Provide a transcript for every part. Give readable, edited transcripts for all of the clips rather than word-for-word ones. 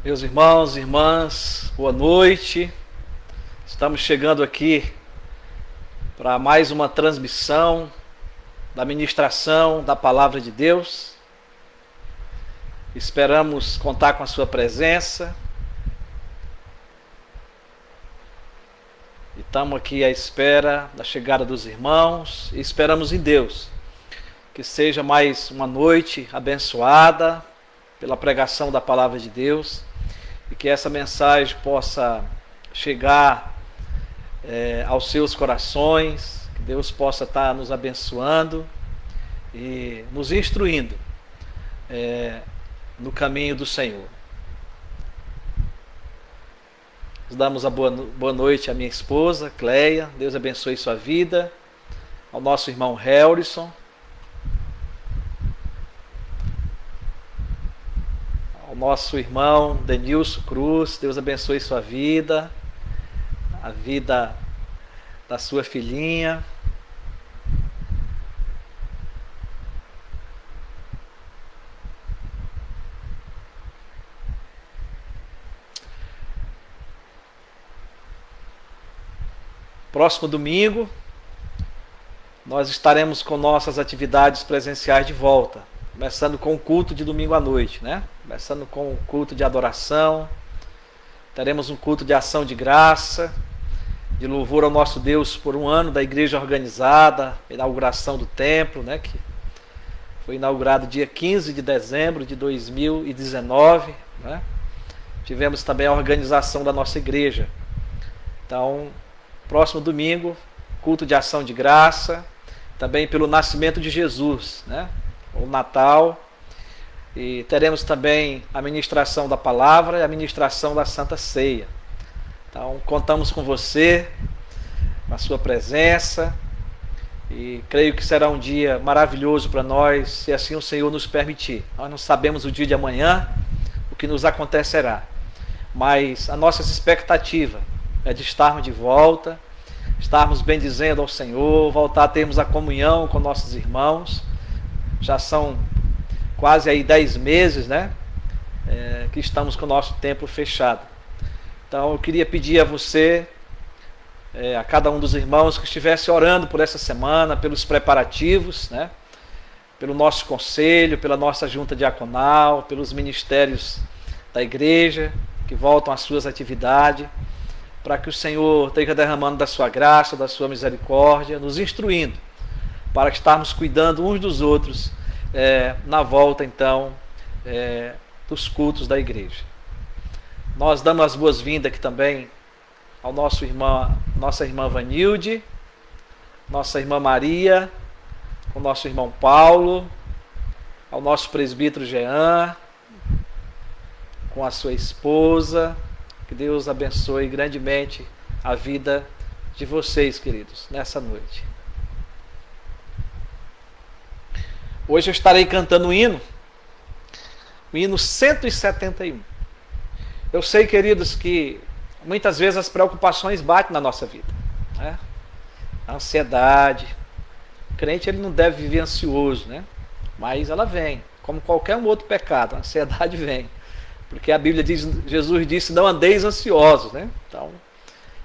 Meus irmãos e irmãs, boa noite. Estamos chegando aqui para mais uma transmissão da ministração da Palavra de Deus. Esperamos contar com a sua presença. E estamos aqui à espera da chegada dos irmãos e esperamos em Deus que seja mais uma noite abençoada pela pregação da Palavra de Deus e que essa mensagem possa chegar aos seus corações, que Deus possa estar nos abençoando e nos instruindo no caminho do Senhor. Damos a boa noite à minha esposa, Cleia. Deus abençoe sua vida. Ao nosso irmão Helrison. Ao nosso irmão Denilson Cruz. Deus abençoe sua vida. A vida da sua filhinha. Próximo domingo, nós estaremos com nossas atividades presenciais de volta, começando com o culto de domingo à noite, né? Começando com o culto de adoração, teremos um culto de ação de graça, de louvor ao nosso Deus por um ano da igreja organizada, inauguração do templo, né? Que foi inaugurado dia 15 de dezembro de 2019, né? Tivemos também a organização da nossa igreja. Então, próximo domingo, culto de ação de graça, também pelo nascimento de Jesus, né? O Natal. E teremos também a ministração da palavra e a ministração da Santa Ceia. Então, contamos com você, na sua presença, e creio que será um dia maravilhoso para nós, se assim o Senhor nos permitir. Nós não sabemos o dia de amanhã, o que nos acontecerá, mas a nossa expectativa é de estarmos de volta, estarmos bendizendo ao Senhor, voltar a termos a comunhão com nossos irmãos. Já são quase aí 10 meses, né? Que estamos com o nosso templo fechado. Então eu queria pedir a você, a cada um dos irmãos que estivesse orando por essa semana, pelos preparativos, né? Pelo nosso conselho, pela nossa junta diaconal, pelos ministérios da igreja que voltam às suas atividades, para que o Senhor esteja derramando da sua graça, da sua misericórdia, nos instruindo, para que estarmos cuidando uns dos outros na volta, então, dos cultos da igreja. Nós damos as boas-vindas aqui também ao nossa irmã Vanilde, nossa irmã Maria, ao nosso irmão Paulo, ao nosso presbítero Jean, com a sua esposa. Que Deus abençoe grandemente a vida de vocês, queridos, nessa noite. Hoje eu estarei cantando o hino 171. Eu sei, queridos, que muitas vezes as preocupações batem na nossa vida, né? A ansiedade. O crente, ele não deve viver ansioso, né? Mas ela vem, como qualquer um outro pecado, a ansiedade vem. Porque a Bíblia diz, Jesus disse, não andeis ansiosos, né? Então,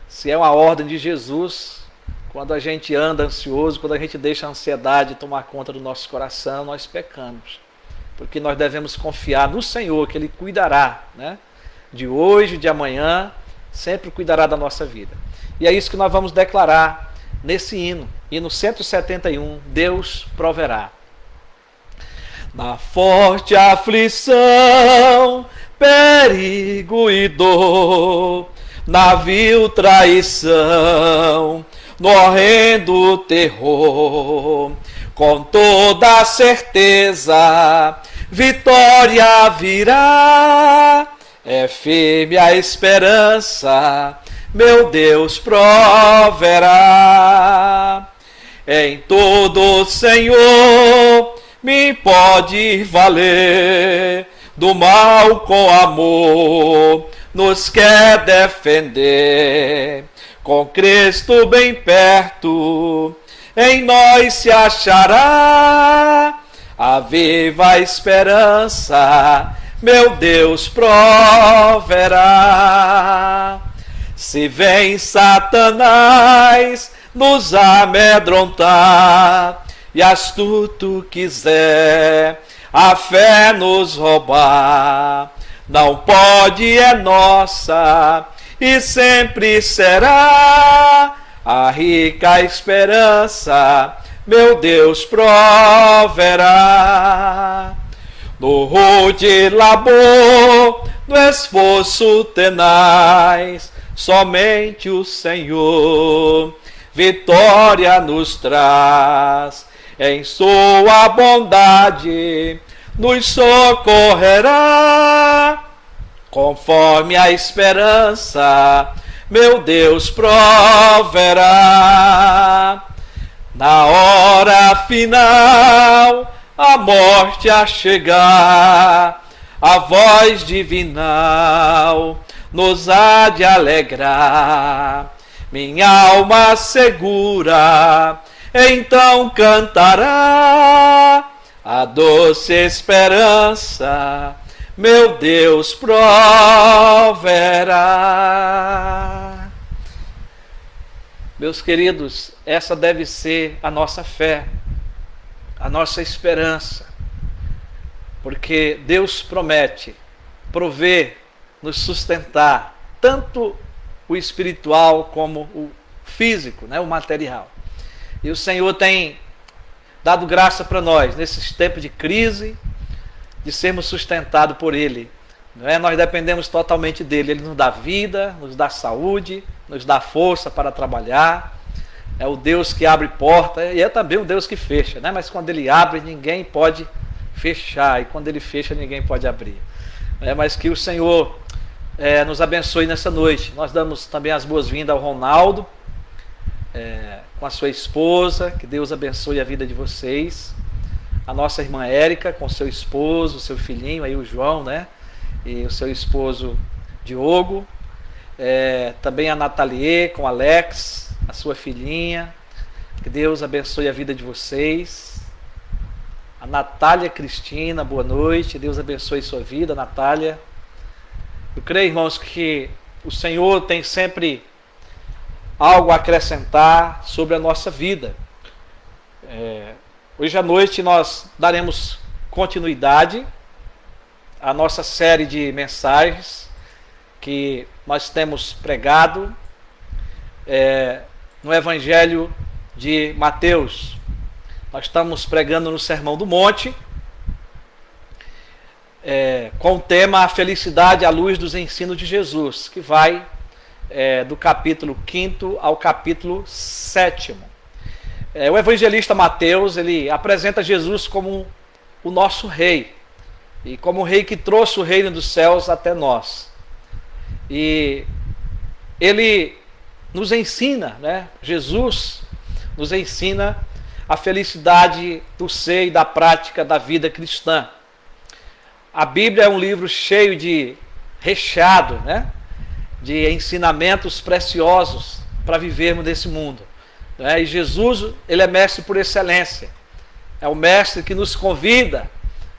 se é uma ordem de Jesus, quando a gente anda ansioso, quando a gente deixa a ansiedade tomar conta do nosso coração, nós pecamos. Porque nós devemos confiar no Senhor, que Ele cuidará, né? De hoje, de amanhã, sempre cuidará da nossa vida. E é isso que nós vamos declarar nesse hino 171, Deus proverá. Na forte aflição, perigo e dor, na vil traição, no horrendo terror, com toda certeza, vitória virá. É firme a esperança, meu Deus proverá. Em todo, Senhor, me pode valer, do mal com amor nos quer defender. Com Cristo bem perto, em nós se achará a viva esperança meu Deus proverá. Se vem Satanás nos amedrontar e astuto quiser a fé nos roubar, não pode, é nossa e sempre será a rica esperança, meu Deus proverá. No rude labor, no esforço tenaz, somente o Senhor vitória nos traz. Em sua bondade nos socorrerá, conforme a esperança, meu Deus proverá. Na hora final, a morte a chegar, a voz divinal nos há de alegrar. Minha alma segura então cantará a doce esperança, meu Deus proverá. Meus queridos, essa deve ser a nossa fé, a nossa esperança, porque Deus promete prover, nos sustentar, tanto o espiritual como o físico, né, o material. E o Senhor tem dado graça para nós, nesses tempos de crise, de sermos sustentados por Ele. Não é? Nós dependemos totalmente dEle. Ele nos dá vida, nos dá saúde, nos dá força para trabalhar. É o Deus que abre porta e é também o Deus que fecha, né? Mas quando Ele abre, ninguém pode fechar. E quando Ele fecha, ninguém pode abrir. Mas que o Senhor nos abençoe nessa noite. Nós damos também as boas-vindas ao Ronaldo, com a sua esposa. Que Deus abençoe a vida de vocês. A nossa irmã Érica com seu esposo, seu filhinho aí, o João, né? E o seu esposo Diogo. Também a Nathalie com o Alex, a sua filhinha. Que Deus abençoe a vida de vocês. A Natália Cristina, boa noite. Deus abençoe sua vida, Natália. Eu creio, irmãos, que o Senhor tem sempre algo a acrescentar sobre a nossa vida. Hoje à noite nós daremos continuidade à nossa série de mensagens que nós temos pregado no Evangelho de Mateus. Nós estamos pregando no Sermão do Monte, com o tema A Felicidade à Luz dos Ensinos de Jesus, que vai do capítulo 5º ao capítulo 7º. O evangelista Mateus, ele apresenta Jesus como o nosso rei, e como o rei que trouxe o reino dos céus até nós. E ele nos ensina, né? Jesus nos ensina a felicidade do ser e da prática da vida cristã. A Bíblia é um livro cheio de recheado, né? De ensinamentos preciosos para vivermos nesse mundo. E Jesus, ele é mestre por excelência. É o mestre que nos convida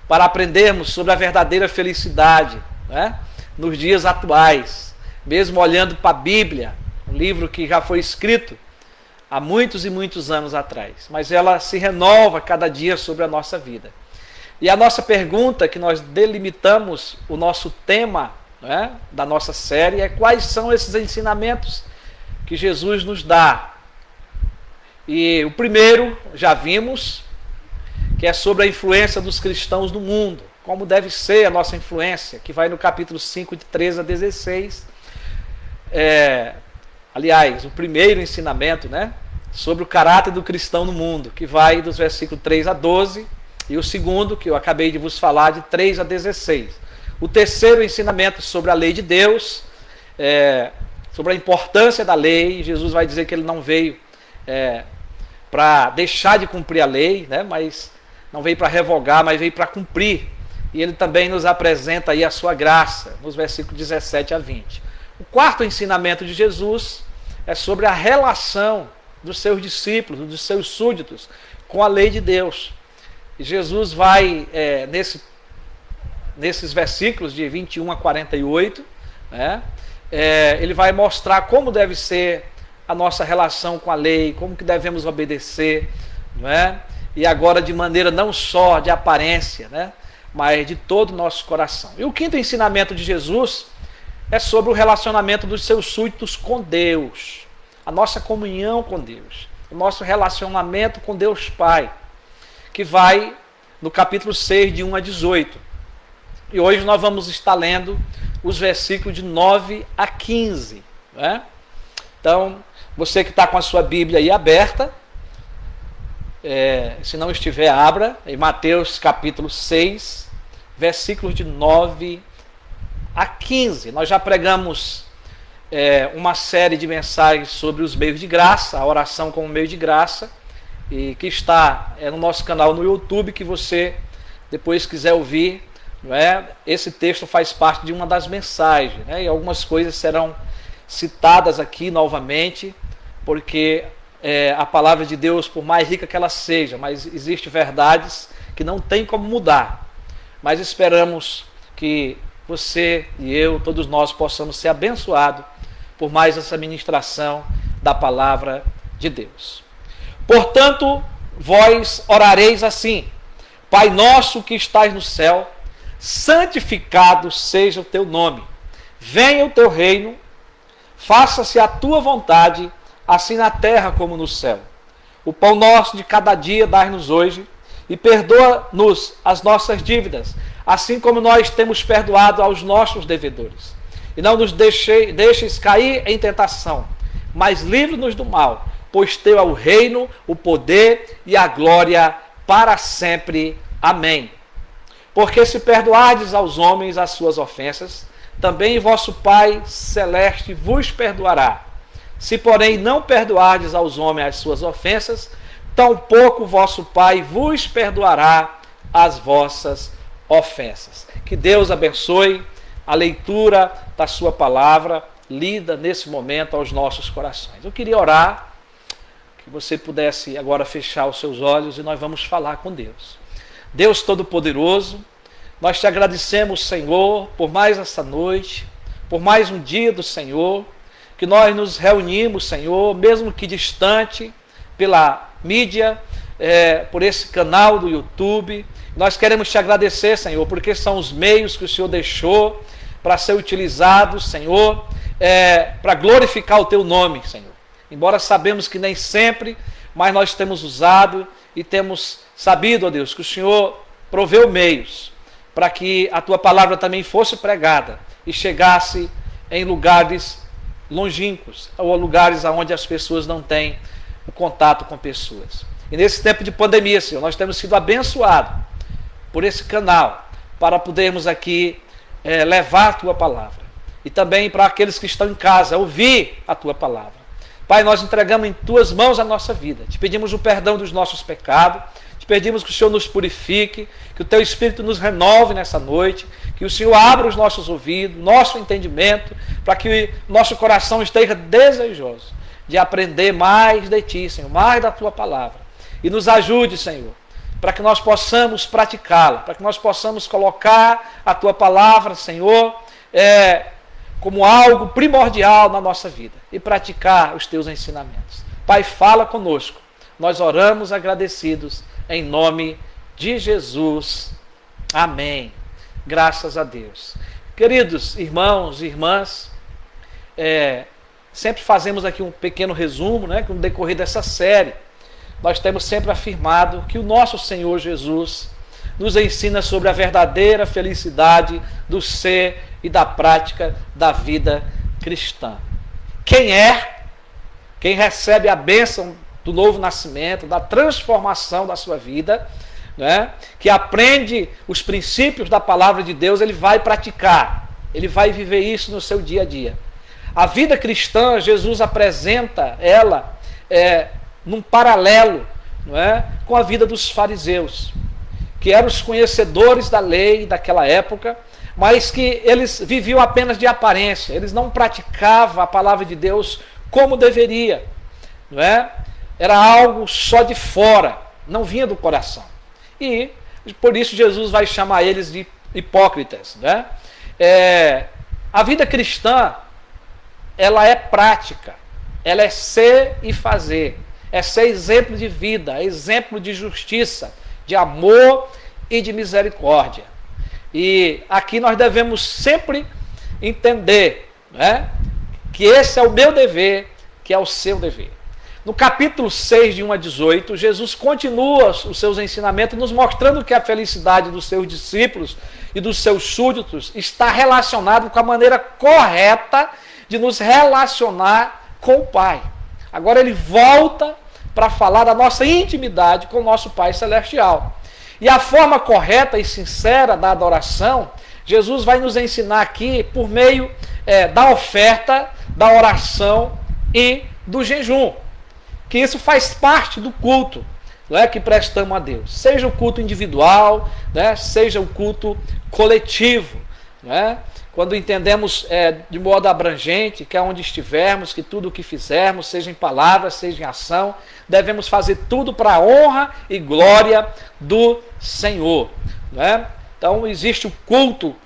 para aprendermos sobre a verdadeira felicidade, né? Nos dias atuais. Mesmo olhando para a Bíblia, um livro que já foi escrito há muitos e muitos anos atrás. Mas ela se renova cada dia sobre a nossa vida. E a nossa pergunta, que nós delimitamos o nosso tema, né, da nossa série, é: quais são esses ensinamentos que Jesus nos dá? E o primeiro, já vimos, que é sobre a influência dos cristãos no mundo, como deve ser a nossa influência, que vai no capítulo 5, de 13 a 16. Aliás, o primeiro ensinamento, né, sobre o caráter do cristão no mundo, que vai dos versículos 3 a 12, e o segundo, que eu acabei de vos falar, de 3 a 16. O terceiro ensinamento sobre a lei de Deus, sobre a importância da lei. Jesus vai dizer que ele não veio para deixar de cumprir a lei, né? Mas não veio para revogar, mas veio para cumprir. E ele também nos apresenta aí a sua graça, nos versículos 17 a 20. O quarto ensinamento de Jesus é sobre a relação dos seus discípulos, dos seus súditos, com a lei de Deus. E Jesus vai, nesses versículos de 21 a 48, né, ele vai mostrar como deve ser a nossa relação com a lei, como que devemos obedecer, não é? E agora de maneira não só de aparência, né, mas de todo o nosso coração. E o quinto ensinamento de Jesus é sobre o relacionamento dos seus súditos com Deus, a nossa comunhão com Deus, o nosso relacionamento com Deus Pai, que vai no capítulo 6, de 1 a 18. E hoje nós vamos estar lendo os versículos de 9 a 15. Né? Então, você que está com a sua Bíblia aí aberta, se não estiver, abra em Mateus capítulo 6, versículos de 9 a 15. Nós já pregamos uma série de mensagens sobre os meios de graça, a oração como meio de graça, e que está no nosso canal no YouTube, que você depois quiser ouvir, não é? Esse texto faz parte de uma das mensagens, né? E algumas coisas serão citadas aqui novamente, porque a palavra de Deus, por mais rica que ela seja, mas existem verdades que não tem como mudar. Mas esperamos que você e eu, todos nós, possamos ser abençoados por mais essa ministração da palavra de Deus. Portanto, vós orareis assim: Pai nosso que estás no céu, santificado seja o teu nome. Venha o teu reino, faça-se a tua vontade, assim na terra como no céu. O pão nosso de cada dia dai-nos hoje, e perdoa-nos as nossas dívidas, assim como nós temos perdoado aos nossos devedores. E não nos deixes cair em tentação, mas livre-nos do mal, pois teu é o reino, o poder e a glória para sempre. Amém. Porque se perdoardes aos homens as suas ofensas, também vosso Pai celeste vos perdoará. Se, porém, não perdoardes aos homens as suas ofensas, tampouco vosso Pai vos perdoará as vossas ofensas. Que Deus abençoe a leitura da sua palavra, lida nesse momento aos nossos corações. Eu queria orar, que você pudesse agora fechar os seus olhos e nós vamos falar com Deus. Deus Todo-Poderoso, nós te agradecemos, Senhor, por mais essa noite, por mais um dia do Senhor, que nós nos reunimos, Senhor, mesmo que distante, pela mídia, por esse canal do YouTube. Nós queremos te agradecer, Senhor, porque são os meios que o Senhor deixou para ser utilizados, Senhor, para glorificar o teu nome, Senhor. Embora sabemos que nem sempre, mas nós temos usado e temos sabido, ó Deus, que o Senhor proveu meios para que a tua palavra também fosse pregada e chegasse em lugares longínquos, ou lugares onde as pessoas não têm o contato com pessoas. E nesse tempo de pandemia, Senhor, nós temos sido abençoados por esse canal, para podermos aqui levar a tua palavra. E também para aqueles que estão em casa, ouvir a tua palavra. Pai, nós entregamos em tuas mãos a nossa vida. Te pedimos o perdão dos nossos pecados. Te pedimos que o Senhor nos purifique, que o teu Espírito nos renove nessa noite, que o Senhor abra os nossos ouvidos, nosso entendimento, para que o nosso coração esteja desejoso de aprender mais de ti, Senhor, mais da tua palavra. E nos ajude, Senhor, para que nós possamos praticá-la, para que nós possamos colocar a tua palavra, Senhor, como algo primordial na nossa vida e praticar os teus ensinamentos. Pai, fala conosco. Nós oramos agradecidos em nome de Jesus. Amém. Graças a Deus. Queridos irmãos e irmãs, sempre fazemos aqui um pequeno resumo, né, no decorrer dessa série. Nós temos sempre afirmado que o nosso Senhor Jesus nos ensina sobre a verdadeira felicidade do ser e da prática da vida cristã. Quem recebe a bênção do novo nascimento, da transformação da sua vida, né, que aprende os princípios da palavra de Deus, ele vai praticar, ele vai viver isso no seu dia a dia. A vida cristã, Jesus apresenta ela num paralelo, não é, com a vida dos fariseus, que eram os conhecedores da lei daquela época, mas que eles viviam apenas de aparência, eles não praticavam a palavra de Deus como deveria, não é? Era algo só de fora, não vinha do coração. E por isso Jesus vai chamar eles de hipócritas, né? A vida cristã, ela é prática, ela é ser e fazer, é ser exemplo de vida, exemplo de justiça, de amor e de misericórdia. E aqui nós devemos sempre entender, né, que esse é o meu dever, que é o seu dever. No capítulo 6, de 1 a 18, Jesus continua os seus ensinamentos, nos mostrando que a felicidade dos seus discípulos e dos seus súditos está relacionado com a maneira correta de nos relacionar com o Pai. Agora ele volta para falar da nossa intimidade com o nosso Pai Celestial. E a forma correta e sincera da adoração, Jesus vai nos ensinar aqui por meio da oferta, da oração e do jejum. Que isso faz parte do culto, né, que prestamos a Deus. Seja o culto individual, né, seja o culto coletivo. Né? Quando entendemos de modo abrangente que aonde estivermos, que tudo o que fizermos, seja em palavra, seja em ação, devemos fazer tudo para a honra e glória do Senhor. Né? Então existe o culto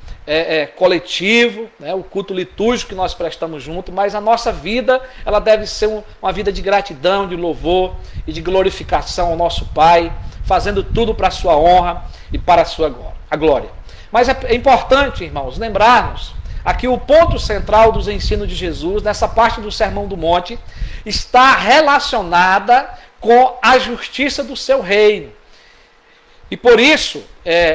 coletivo, né? O culto litúrgico que nós prestamos junto, mas a nossa vida ela deve ser uma vida de gratidão, de louvor e de glorificação ao nosso Pai, fazendo tudo para a sua honra e para a sua glória. Mas é importante, irmãos, lembrarmos aqui o ponto central dos ensinos de Jesus, nessa parte do Sermão do Monte, está relacionada com a justiça do seu reino. E por isso,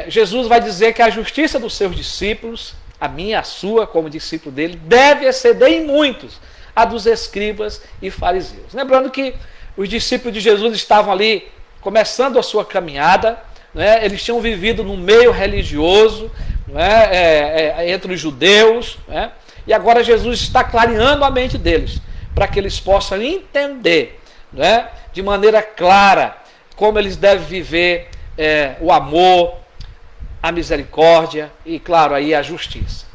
Jesus vai dizer que a justiça dos seus discípulos, a minha, a sua, como discípulo dele, deve exceder em muitos a dos escribas e fariseus. Lembrando que os discípulos de Jesus estavam ali começando a sua caminhada, né? Eles tinham vivido no meio religioso, né? Entre os judeus, né? E agora Jesus está clareando a mente deles, para que eles possam entender, né? De maneira clara como eles devem viver o amor, a misericórdia e, claro, aí a justiça.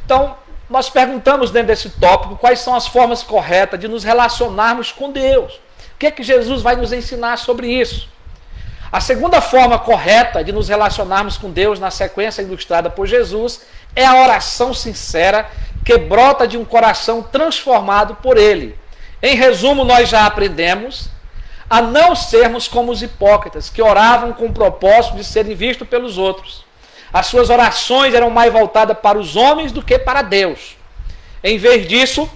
Então, nós perguntamos dentro desse tópico quais são as formas corretas de nos relacionarmos com Deus. O que é que Jesus vai nos ensinar sobre isso? A segunda forma correta de nos relacionarmos com Deus, na sequência ilustrada por Jesus, é a oração sincera que brota de um coração transformado por Ele. Em resumo, nós já aprendemos a não sermos como os hipócritas, que oravam com o propósito de serem vistos pelos outros. As suas orações eram mais voltadas para os homens do que para Deus. Em vez disso,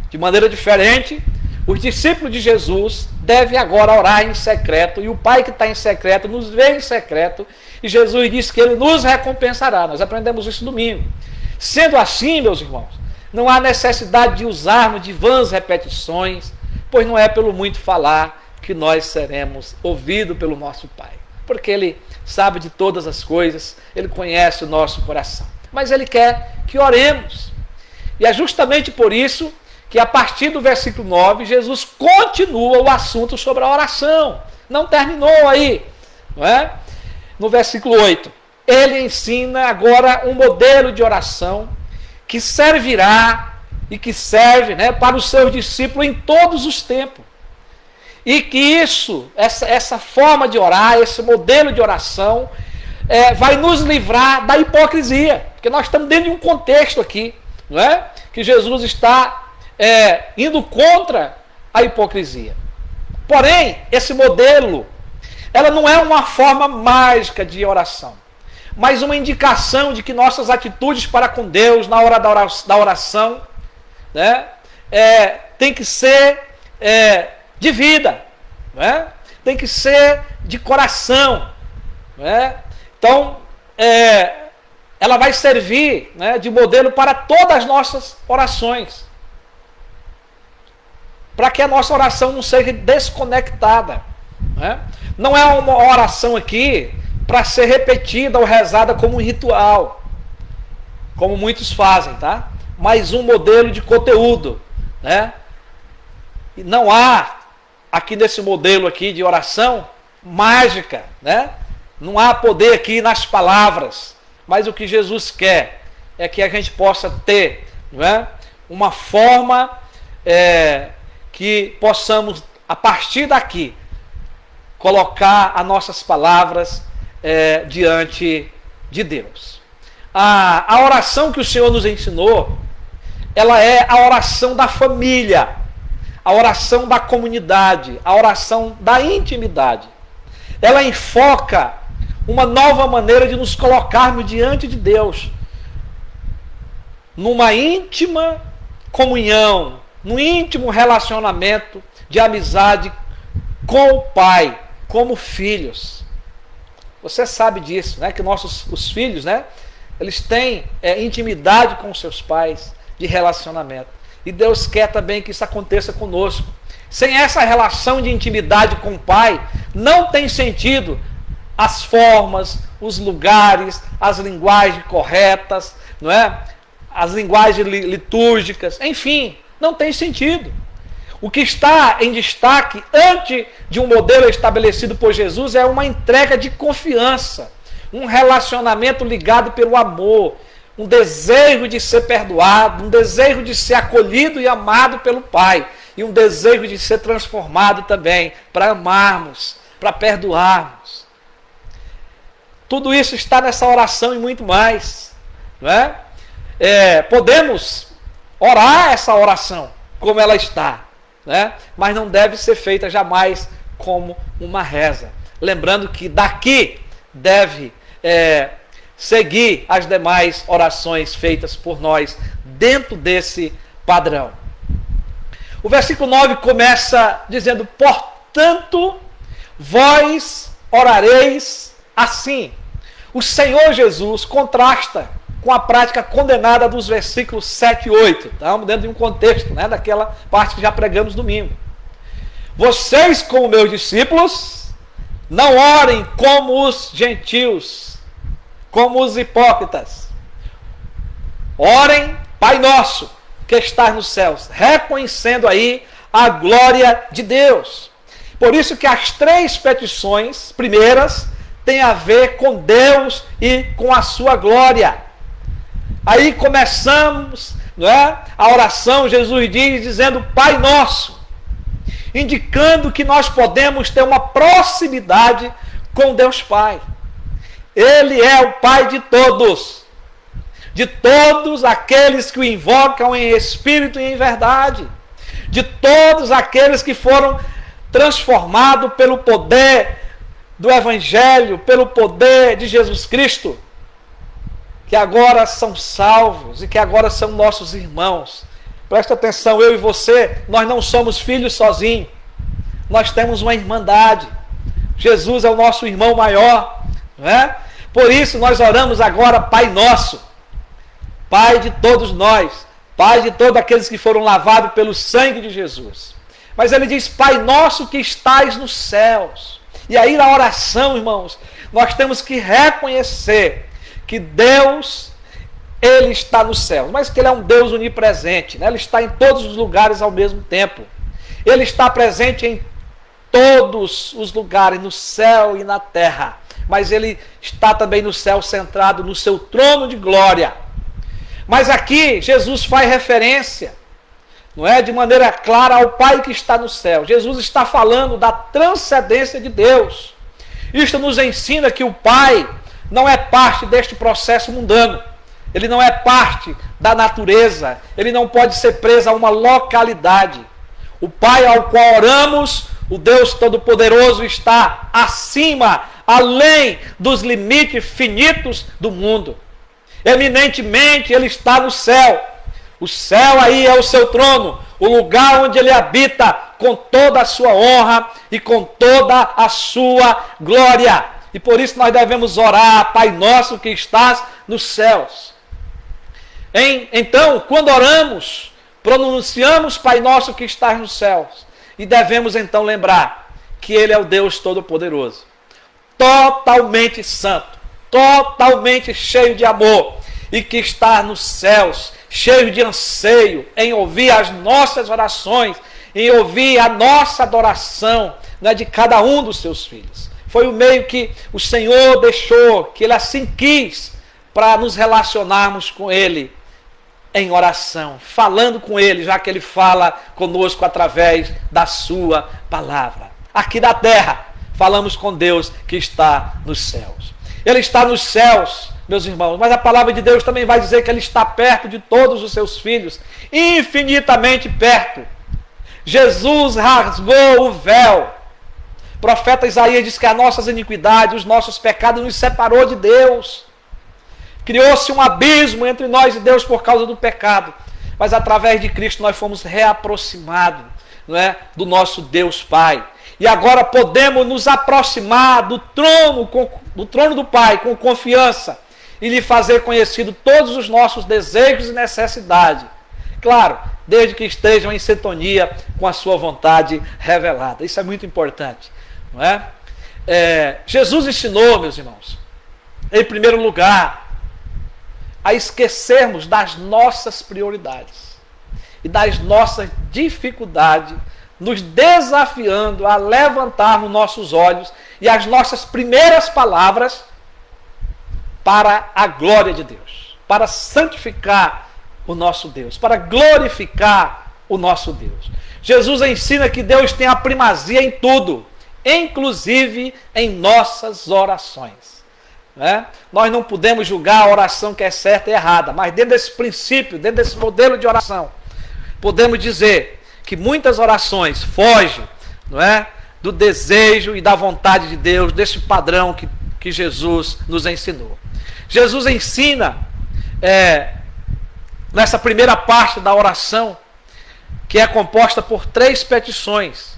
de maneira diferente, os discípulos de Jesus devem agora orar em secreto, e o Pai que está em secreto nos vê em secreto, e Jesus diz que Ele nos recompensará. Nós aprendemos isso domingo. Sendo assim, meus irmãos, não há necessidade de usarmos de vãs repetições, pois não é pelo muito falar que nós seremos ouvidos pelo nosso Pai. Porque Ele sabe de todas as coisas, Ele conhece o nosso coração. Mas Ele quer que oremos. E é justamente por isso que a partir do versículo 9, Jesus continua o assunto sobre a oração. Não terminou aí. Não é? No versículo 8, Ele ensina agora um modelo de oração que servirá e que serve, né, para os seus discípulos em todos os tempos. E que essa forma de orar, esse modelo de oração, vai nos livrar da hipocrisia. Porque nós estamos dentro de um contexto aqui, não é? Que Jesus está indo contra a hipocrisia. Porém, esse modelo, ela não é uma forma mágica de oração, mas uma indicação de que nossas atitudes para com Deus na hora da oração, né, tem que ser de vida, né? Tem que ser de coração, né? Então, ela vai servir, né, de modelo para todas as nossas orações, para que a nossa oração não seja desconectada, né? Não é uma oração aqui para ser repetida ou rezada como um ritual, como muitos fazem, tá? Mas um modelo de conteúdo, né? E não há aqui nesse modelo aqui de oração mágica, né? Não há poder aqui nas palavras, mas o que Jesus quer é que a gente possa ter, não é, uma forma que possamos, a partir daqui, colocar as nossas palavras diante de Deus. A oração que o Senhor nos ensinou, ela é a oração da família, a oração da comunidade, a oração da intimidade. Ela enfoca uma nova maneira de nos colocarmos diante de Deus, numa íntima comunhão, num íntimo relacionamento de amizade com o Pai, como filhos. Você sabe disso, né? Que os filhos, né? Eles têm intimidade com seus pais, de relacionamento. E Deus quer também que isso aconteça conosco. Sem essa relação de intimidade com o Pai, não tem sentido as formas, os lugares, as linguagens corretas, não é? As linguagens litúrgicas, enfim, não tem sentido. O que está em destaque antes de um modelo estabelecido por Jesus é uma entrega de confiança, um relacionamento ligado pelo amor, um desejo de ser perdoado, um desejo de ser acolhido e amado pelo Pai, e um desejo de ser transformado também, para amarmos, para perdoarmos. Tudo isso está nessa oração e muito mais, não é? Podemos orar essa oração como ela está, né? Mas não deve ser feita jamais como uma reza. Lembrando que daqui deve seguir as demais orações feitas por nós dentro desse padrão. O versículo 9 começa dizendo: portanto, vós orareis assim. O Senhor Jesus contrasta com a prática condenada dos versículos 7 e 8. Estamos dentro de um contexto, né, daquela parte que já pregamos domingo. Vocês, como meus discípulos, não orem como os gentios, como os hipócritas. Orem, Pai nosso, que estás nos céus, reconhecendo aí a glória de Deus. Por isso que as 3 petições primeiras têm a ver com Deus e com a sua glória. Aí começamos, não é? A oração, Jesus diz, dizendo Pai nosso, indicando que nós podemos ter uma proximidade com Deus Pai. Ele é o Pai de todos aqueles que o invocam em espírito e em verdade, de todos aqueles que foram transformados pelo poder do Evangelho, pelo poder de Jesus Cristo, que agora são salvos e que agora são nossos irmãos. Presta atenção, eu e você, nós não somos filhos sozinhos, nós temos uma irmandade. Jesus é o nosso irmão maior, não é? Por isso nós oramos agora Pai nosso, Pai de todos nós, Pai de todos aqueles que foram lavados pelo sangue de Jesus. Mas ele diz, Pai nosso que estais nos céus. E aí na oração, irmãos, nós temos que reconhecer que Deus, Ele está nos céus, mas que Ele é um Deus onipresente, né? Ele está em todos os lugares ao mesmo tempo. Ele está presente em todos os lugares, no céu e na terra. Mas Ele está também no céu, centrado no seu trono de glória. Mas aqui Jesus faz referência, não é, de maneira clara ao Pai que está no céu. Jesus está falando da transcendência de Deus. Isto nos ensina que o Pai não é parte deste processo mundano. Ele não é parte da natureza. Ele não pode ser preso a uma localidade. O Pai ao qual oramos, o Deus Todo-Poderoso, está acima, além dos limites finitos do mundo. Eminentemente Ele está no céu. O céu aí é o seu trono, o lugar onde Ele habita com toda a sua honra e com toda a sua glória. E por isso nós devemos orar, Pai nosso que estás nos céus. Então, quando oramos, pronunciamos Pai nosso que estás nos céus. E devemos então lembrar que Ele é o Deus Todo-Poderoso, totalmente santo, totalmente cheio de amor, e que está nos céus, cheio de anseio em ouvir as nossas orações, em ouvir a nossa adoração, né, de cada um dos seus filhos. Foi o meio que o Senhor deixou, que Ele assim quis, para nos relacionarmos com Ele em oração, falando com Ele, já que Ele fala conosco através da sua palavra. Aqui da terra, falamos com Deus que está nos céus. Ele está nos céus meus irmãos, mas a palavra de Deus também vai dizer que Ele está perto de todos os seus filhos, infinitamente perto. Jesus rasgou o véu. O profeta Isaías diz que as nossas iniquidades, os nossos pecados nos separou de Deus. Criou-se um abismo entre nós e Deus por causa do pecado. Mas através de Cristo nós fomos reaproximados, não é, do nosso Deus Pai. E agora podemos nos aproximar do trono do Pai com confiança e lhe fazer conhecido todos os nossos desejos e necessidades. Claro, desde que estejam em sintonia com a sua vontade revelada. Isso é muito importante, não é? Jesus ensinou, meus irmãos, em primeiro lugar, a esquecermos das nossas prioridades e das nossas dificuldades, nos desafiando a levantarmos nossos olhos e as nossas primeiras palavras para a glória de Deus, para santificar o nosso Deus, para glorificar o nosso Deus. Jesus ensina que Deus tem a primazia em tudo, inclusive em nossas orações. Nós não podemos julgar a oração que é certa e errada, mas dentro desse princípio, dentro desse modelo de oração, podemos dizer que muitas orações fogem, não é, do desejo e da vontade de Deus, desse padrão que Jesus nos ensinou. Jesus ensina, nessa primeira parte da oração, que é composta por 3 petições,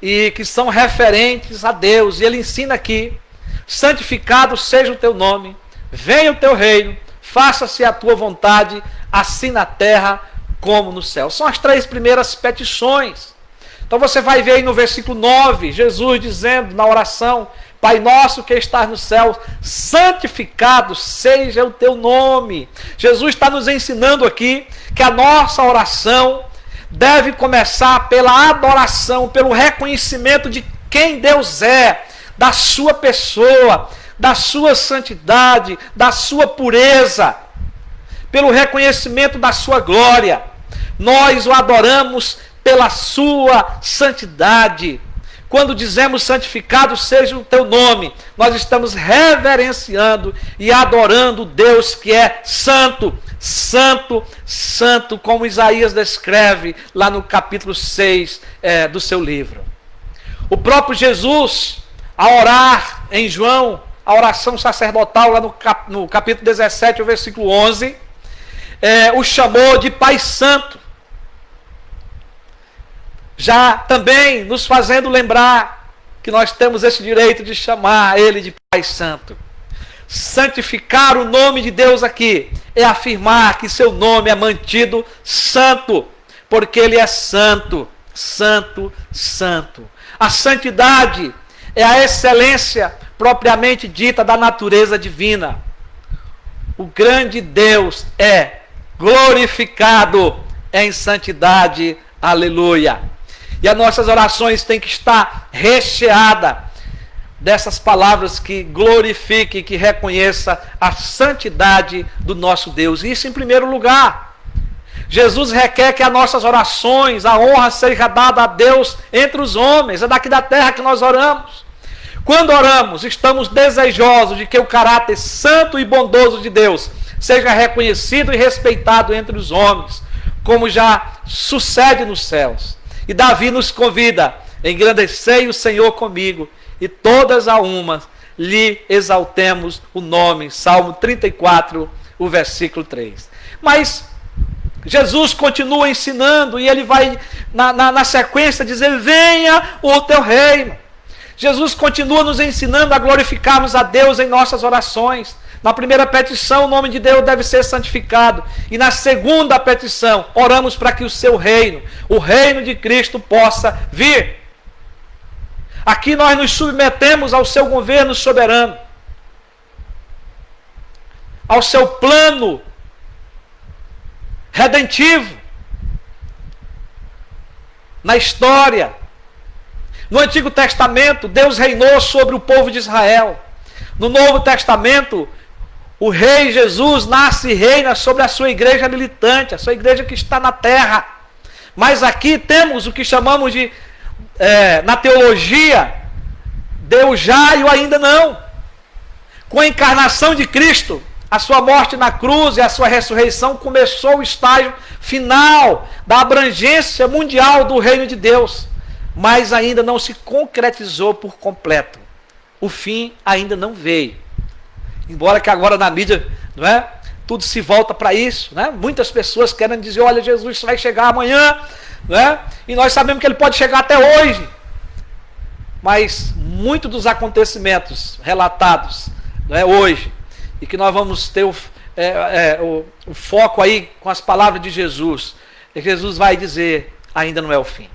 e que são referentes a Deus, e ele ensina aqui: santificado seja o teu nome, venha o teu reino, faça-se a tua vontade, assim na terra como no céu. São as 3 primeiras petições. Então você vai ver aí no versículo 9, Jesus dizendo na oração: Pai nosso que estás no céu, santificado seja o teu nome. Jesus está nos ensinando aqui que a nossa oração deve começar pela adoração, pelo reconhecimento de quem Deus é, da sua pessoa, da sua santidade, da sua pureza, pelo reconhecimento da sua glória. Nós o adoramos pela sua santidade. Quando dizemos santificado seja o teu nome, nós estamos reverenciando e adorando Deus que é santo, santo, santo, como Isaías descreve lá no capítulo 6 do seu livro. O próprio Jesus, a orar em João, a oração sacerdotal, lá no capítulo 17, o versículo 11, o chamou de Pai Santo. Já também nos fazendo lembrar que nós temos esse direito de chamar Ele de Pai Santo. Santificar o nome de Deus aqui é afirmar que seu nome é mantido santo, porque Ele é santo, santo, santo. A santidade é a excelência propriamente dita da natureza divina. O grande Deus é glorificado em santidade, aleluia. E as nossas orações têm que estar recheadas dessas palavras que glorifiquem, que reconheça a santidade do nosso Deus. Isso em primeiro lugar. Jesus requer que as nossas orações, a honra seja dada a Deus entre os homens. É daqui da terra que nós oramos. Quando oramos, estamos desejosos de que o caráter santo e bondoso de Deus seja reconhecido e respeitado entre os homens, como já sucede nos céus. E Davi nos convida: engrandecei o Senhor comigo, e todas a uma lhe exaltemos o nome. Salmo 34, o versículo 3. Mas Jesus continua ensinando, e ele vai na sequência dizer: venha o teu reino. Jesus continua nos ensinando a glorificarmos a Deus em nossas orações. Na primeira petição, o nome de Deus deve ser santificado. E na segunda petição, oramos para que o seu reino, o reino de Cristo, possa vir. Aqui nós nos submetemos ao seu governo soberano, ao seu plano redentivo na história. No Antigo Testamento, Deus reinou sobre o povo de Israel. No Novo Testamento, o rei Jesus nasce e reina sobre a sua igreja militante, a sua igreja que está na terra. Mas aqui temos o que chamamos de, na teologia, Deus já e o ainda não. Com a encarnação de Cristo, a sua morte na cruz e a sua ressurreição, começou o estágio final da abrangência mundial do reino de Deus, mas ainda não se concretizou por completo. O fim ainda não veio. Embora que agora na mídia, não é? Tudo se volta para isso, né? Muitas pessoas querem dizer, olha, Jesus vai chegar amanhã, né? E nós sabemos que ele pode chegar até hoje. Mas muitos dos acontecimentos relatados, né, hoje, e que nós vamos ter o foco aí com as palavras de Jesus, Jesus vai dizer, ainda não é o fim.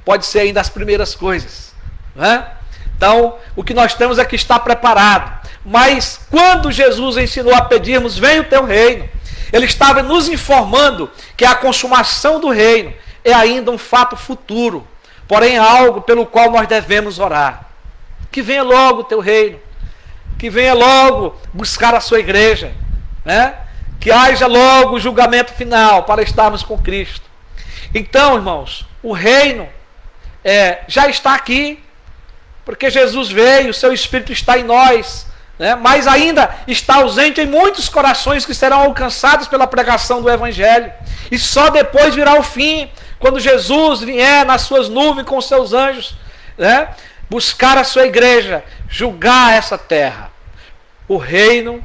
Pode ser ainda as primeiras coisas, né? Então, o que nós temos é que estar preparado. Mas quando Jesus ensinou a pedirmos, vem o teu reino, ele estava nos informando que a consumação do reino é ainda um fato futuro, porém algo pelo qual nós devemos orar. Que venha logo o teu reino, que venha logo buscar a sua igreja, né? Que haja logo o julgamento final para estarmos com Cristo. Então, irmãos, o reino já está aqui, porque Jesus veio, o seu Espírito está em nós, né? Mas ainda está ausente em muitos corações que serão alcançados pela pregação do Evangelho. E só depois virá o fim, quando Jesus vier nas suas nuvens com os seus anjos, né? Buscar a sua igreja, julgar essa terra. O reino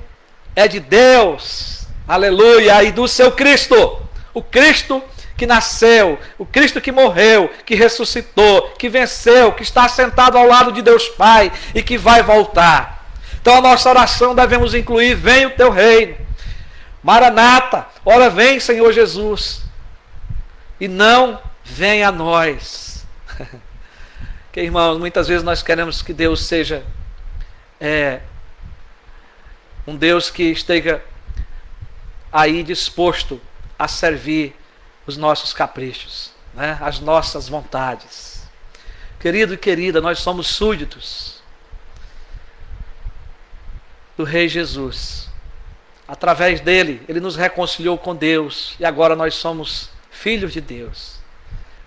é de Deus, aleluia, e do seu Cristo, o Cristo que nasceu, o Cristo que morreu, que ressuscitou, que venceu, que está sentado ao lado de Deus Pai e que vai voltar. Então a nossa oração devemos incluir, vem o teu reino, Maranata, ora vem Senhor Jesus, e não vem a nós. Que, irmãos, muitas vezes nós queremos que Deus seja um Deus que esteja aí disposto a servir os nossos caprichos, né? As nossas vontades. Querido e querida, nós somos súditos do Rei Jesus. Através dele, ele nos reconciliou com Deus e agora nós somos filhos de Deus.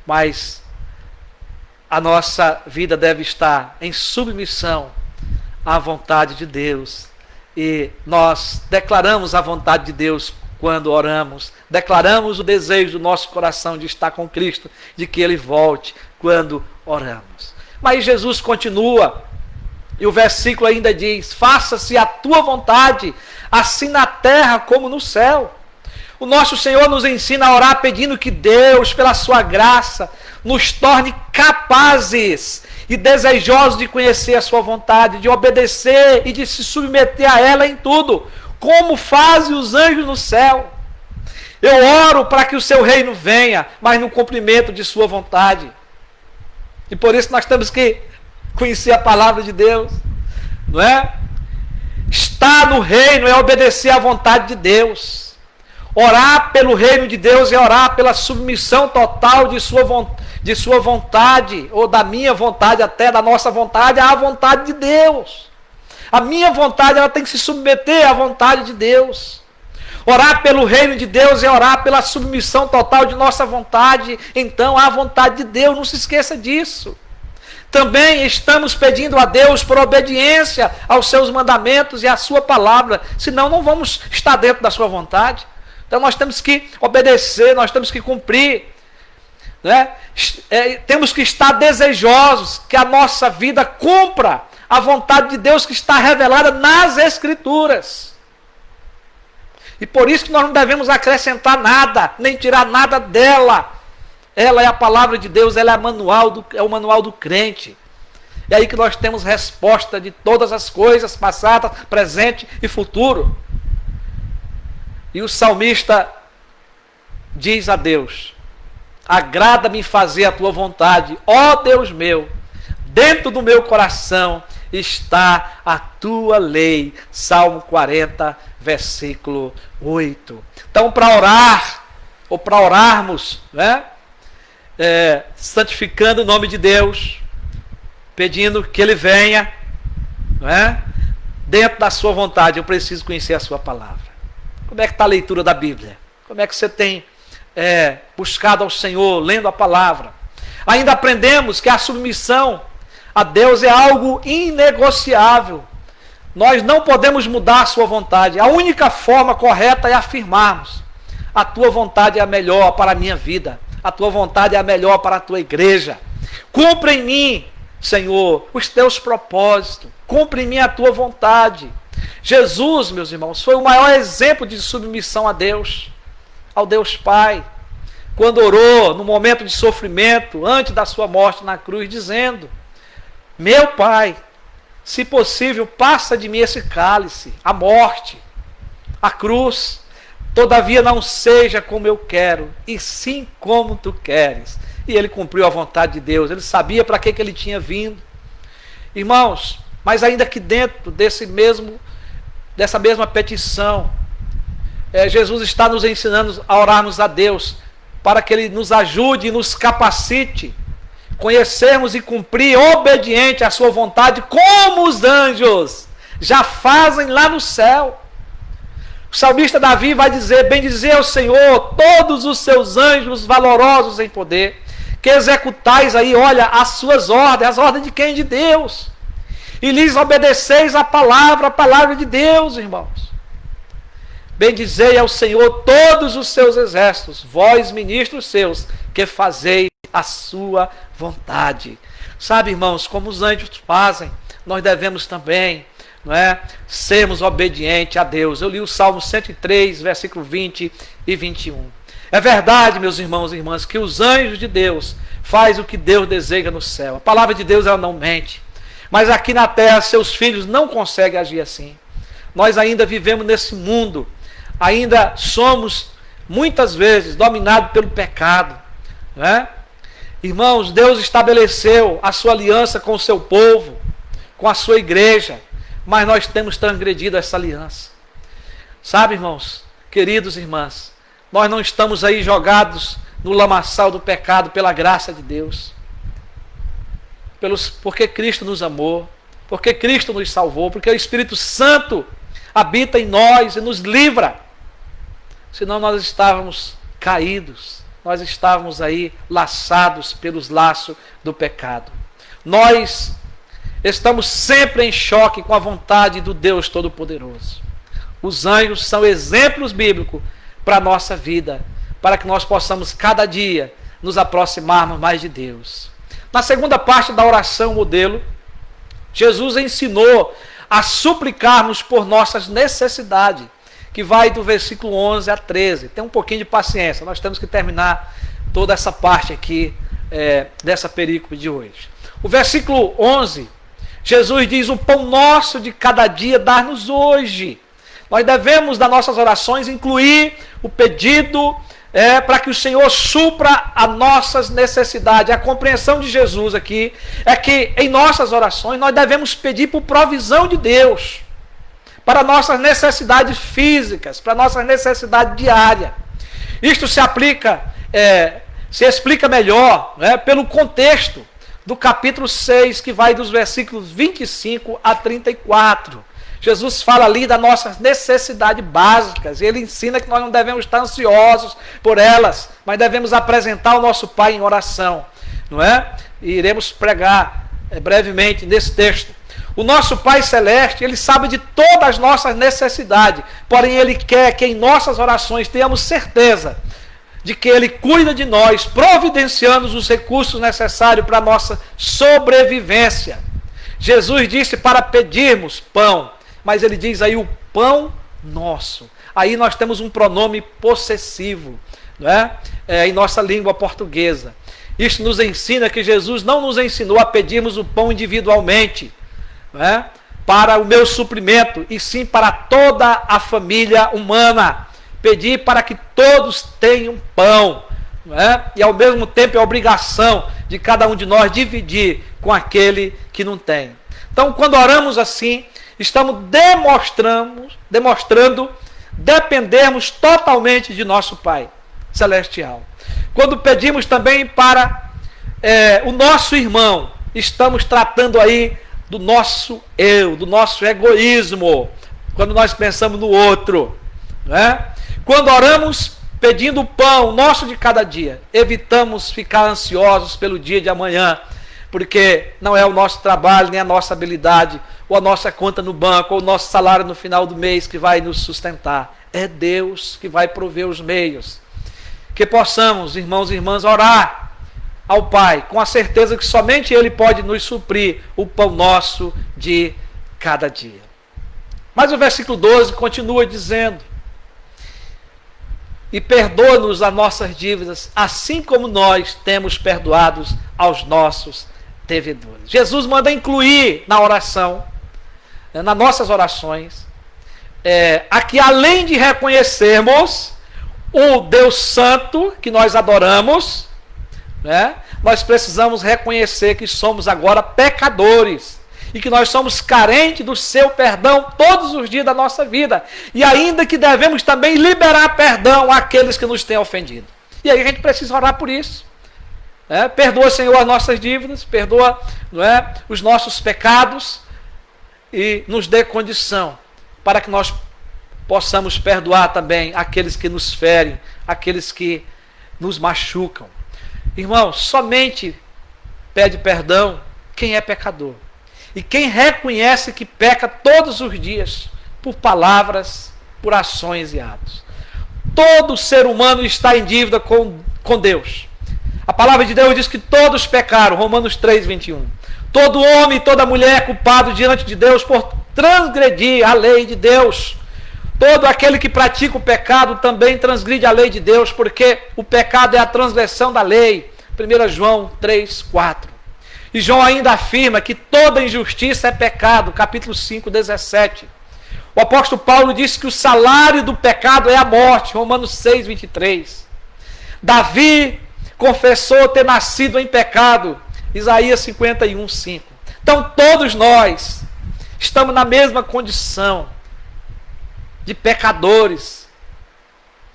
Mas a nossa vida deve estar em submissão à vontade de Deus. E nós declaramos a vontade de Deus quando oramos, declaramos o desejo do nosso coração de estar com Cristo, de que Ele volte quando oramos. Mas Jesus continua, e o versículo ainda diz, faça-se a tua vontade, assim na terra como no céu. O nosso Senhor nos ensina a orar pedindo que Deus, pela sua graça, nos torne capazes e desejosos de conhecer a sua vontade, de obedecer e de se submeter a ela em tudo, como fazem os anjos no céu. Eu oro para que o seu reino venha, mas no cumprimento de sua vontade. E por isso nós temos que conhecer a palavra de Deus, não é? Estar no reino é obedecer à vontade de Deus. Orar pelo reino de Deus é orar pela submissão total de sua vontade, ou da minha vontade, até da nossa vontade, à vontade de Deus. A minha vontade, ela tem que se submeter à vontade de Deus. Orar pelo reino de Deus é orar pela submissão total de nossa vontade, então, à vontade de Deus, não se esqueça disso. Também estamos pedindo a Deus por obediência aos seus mandamentos e à sua palavra, senão não vamos estar dentro da sua vontade. Então nós temos que obedecer, nós temos que cumprir, né? Temos que estar desejosos que a nossa vida cumpra a vontade de Deus que está revelada nas Escrituras. E por isso que nós não devemos acrescentar nada, nem tirar nada dela. Ela é a palavra de Deus, ela é o manual do crente. É aí que nós temos resposta de todas as coisas, passadas, presente e futuro. E o salmista diz a Deus, agrada-me fazer a tua vontade, ó Deus meu, dentro do meu coração está a tua lei. Salmo 40, versículo 8. Então, para orar, ou para orarmos, né? Santificando o nome de Deus, pedindo que Ele venha, né? Dentro da sua vontade, eu preciso conhecer a sua palavra. Como é que está a leitura da Bíblia? Como é que você tem buscado ao Senhor, lendo a palavra? Ainda aprendemos que a submissão a Deus é algo inegociável. Nós não podemos mudar a sua vontade. A única forma correta é afirmarmos: a tua vontade é a melhor para a minha vida. A tua vontade é a melhor para a tua igreja. Cumpra em mim, Senhor, os teus propósitos. Cumpra em mim a tua vontade. Jesus, meus irmãos, foi o maior exemplo de submissão a Deus, ao Deus Pai, quando orou no momento de sofrimento, antes da sua morte na cruz, dizendo: meu Pai, se possível, passa de mim esse cálice, a morte, a cruz. Todavia não seja como eu quero, e sim como tu queres. E ele cumpriu a vontade de Deus. Ele sabia para que ele tinha vindo. Irmãos, mas ainda que dentro dessa mesma petição, Jesus está nos ensinando a orarmos a Deus, para que Ele nos ajude e nos capacite, conhecermos e cumprir obediente à sua vontade, como os anjos já fazem lá no céu. O salmista Davi vai dizer: bendizer ao Senhor todos os seus anjos valorosos em poder, que executais aí, olha, as suas ordens. As ordens de quem? De Deus. E lhes obedeceis a palavra de Deus, irmãos. Bendizei ao Senhor todos os seus exércitos, vós, ministros seus, que fazeis a sua vontade. Sabe, irmãos, como os anjos fazem, nós devemos também, não é, sermos obedientes a Deus. Eu li o Salmo 103, versículo 20 e 21. É verdade, meus irmãos e irmãs, que os anjos de Deus fazem o que Deus deseja no céu. A palavra de Deus, ela não mente. Mas aqui na terra, seus filhos não conseguem agir assim. Nós ainda vivemos nesse mundo, ainda somos, muitas vezes, dominados pelo pecado, né? Irmãos, Deus estabeleceu a sua aliança com o seu povo, com a sua igreja, mas nós temos transgredido essa aliança. Sabe, irmãos, queridos irmãs, nós não estamos aí jogados no lamaçal do pecado pela graça de Deus. Porque Cristo nos amou, porque Cristo nos salvou, porque o Espírito Santo habita em nós e nos livra. Senão nós estávamos caídos, nós estávamos aí laçados pelos laços do pecado. Nós estamos sempre em choque com a vontade do Deus Todo-Poderoso. Os anjos são exemplos bíblicos para a nossa vida, para que nós possamos cada dia nos aproximarmos mais de Deus. Na segunda parte da oração modelo, Jesus ensinou a suplicarmos por nossas necessidades, que vai do versículo 11 a 13. Tem um pouquinho de paciência, nós temos que terminar toda essa parte aqui dessa perícope de hoje. O versículo 11, Jesus diz: o pão nosso de cada dia dá-nos hoje. Nós devemos, nas nossas orações, incluir o pedido para que o Senhor supra as nossas necessidades. A compreensão de Jesus aqui é que em nossas orações nós devemos pedir por provisão de Deus, para nossas necessidades físicas, para nossas necessidades diárias. Isto se explica melhor, né, pelo contexto do capítulo 6, que vai dos versículos 25 a 34. Jesus fala ali das nossas necessidades básicas, e ele ensina que nós não devemos estar ansiosos por elas, mas devemos apresentar ao nosso Pai em oração, não é? E iremos pregar brevemente nesse texto. O nosso Pai Celeste, Ele sabe de todas as nossas necessidades, porém Ele quer que em nossas orações tenhamos certeza de que Ele cuida de nós, providenciando os recursos necessários para a nossa sobrevivência. Jesus disse para pedirmos pão, mas Ele diz aí o pão nosso. Aí nós temos um pronome possessivo, não é? Em nossa língua portuguesa. Isso nos ensina que Jesus não nos ensinou a pedirmos o pão individualmente, não é? Para o meu suprimento, e sim para toda a família humana. Pedir para que todos tenham pão, não é? E ao mesmo tempo é obrigação de cada um de nós dividir com aquele que não tem. Então, quando oramos assim, estamos demonstrando dependermos totalmente de nosso Pai Celestial. Quando pedimos também para o nosso irmão, estamos tratando aí do nosso eu, do nosso egoísmo, quando nós pensamos no outro, né? Quando oramos pedindo o pão nosso de cada dia, evitamos ficar ansiosos pelo dia de amanhã, porque não é o nosso trabalho nem a nossa habilidade ou a nossa conta no banco, ou o nosso salário no final do mês que vai nos sustentar. É Deus que vai prover os meios. Que possamos, irmãos e irmãs, orar ao Pai, com a certeza que somente Ele pode nos suprir o pão nosso de cada dia. Mas o versículo 12 continua dizendo: e perdoa-nos as nossas dívidas, assim como nós temos perdoados aos nossos devedores. Jesus manda incluir na oração, nas nossas orações, aqui, além de reconhecermos o Deus Santo que nós adoramos, né, nós precisamos reconhecer que somos agora pecadores e que nós somos carentes do seu perdão todos os dias da nossa vida, e ainda que devemos também liberar perdão àqueles que nos têm ofendido. E aí a gente precisa orar por isso. Perdoa, Senhor, as nossas dívidas, perdoa, não é, os nossos pecados, e nos dê condição para que nós possamos perdoar também aqueles que nos ferem, aqueles que nos machucam. Irmão, somente pede perdão quem é pecador. E quem reconhece que peca todos os dias, por palavras, por ações e atos. Todo ser humano está em dívida com Deus. A palavra de Deus diz que todos pecaram, Romanos 3, 21. Todo homem e toda mulher é culpado diante de Deus por transgredir a lei de Deus. Todo aquele que pratica o pecado também transgride a lei de Deus, porque o pecado é a transgressão da lei. 1 João 3, 4. E João ainda afirma que toda injustiça é pecado, capítulo 5, 17. O apóstolo Paulo disse que o salário do pecado é a morte, Romanos 6, 23. Davi confessou ter nascido em pecado, Isaías 51, 5. Então todos nós estamos na mesma condição de pecadores,